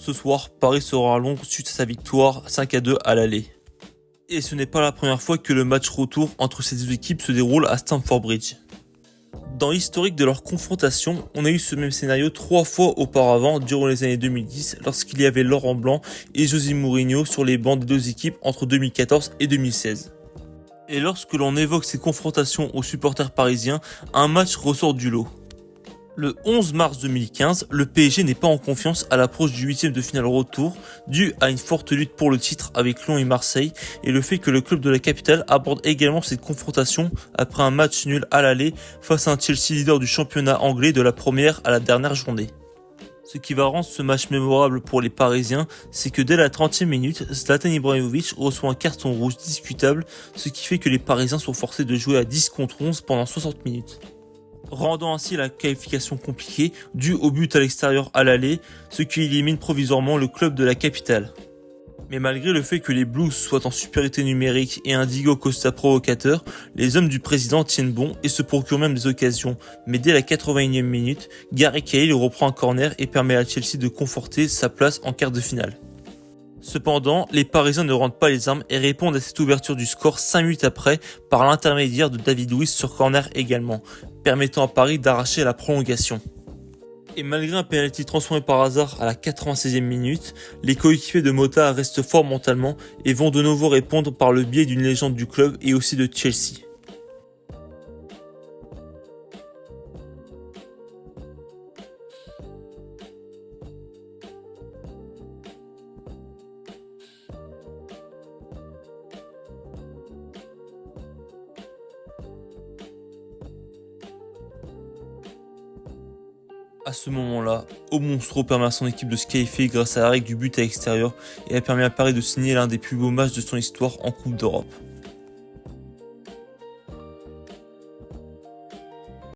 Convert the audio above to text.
Ce soir, Paris sera à Londres suite à sa victoire 5-2 à l'aller. Et ce n'est pas la première fois que le match retour entre ces deux équipes se déroule à Stamford Bridge. Dans l'historique de leur confrontation, on a eu ce même scénario 3 fois auparavant durant les années 2010 lorsqu'il y avait Laurent Blanc et José Mourinho sur les bancs des deux équipes entre 2014 et 2016. Et lorsque l'on évoque ces confrontations aux supporters parisiens, un match ressort du lot. Le 11 mars 2015, le PSG n'est pas en confiance à l'approche du 8e de finale retour, dû à une forte lutte pour le titre avec Lyon et Marseille, et le fait que le club de la capitale aborde également cette confrontation après un match nul à l'aller face à un Chelsea leader du championnat anglais de la première à la dernière journée. Ce qui va rendre ce match mémorable pour les Parisiens, c'est que dès la 30e minute, Zlatan Ibrahimovic reçoit un carton rouge discutable, ce qui fait que les Parisiens sont forcés de jouer à 10 contre 11 pendant 60 minutes. Rendant ainsi la qualification compliquée, due au but à l'extérieur à l'aller, ce qui élimine provisoirement le club de la capitale. Mais malgré le fait que les Blues soient en supériorité numérique et un Diego Costa provocateur, les hommes du président tiennent bon et se procurent même des occasions. Mais dès la 81e minute, Gary Cahill reprend un corner et permet à Chelsea de conforter sa place en quart de finale. Cependant, les Parisiens ne rendent pas les armes et répondent à cette ouverture du score 5 minutes après par l'intermédiaire de David Luiz sur corner également, permettant à Paris d'arracher la prolongation. Et malgré un penalty transformé par hasard à la 96e minute, les coéquipiers de Mota restent forts mentalement et vont de nouveau répondre par le biais d'une légende du club et aussi de Chelsea. À ce moment-là, Monstro permet à son équipe de se qualifier grâce à la règle du but à l'extérieur et a permis à Paris de signer l'un des plus beaux matchs de son histoire en Coupe d'Europe.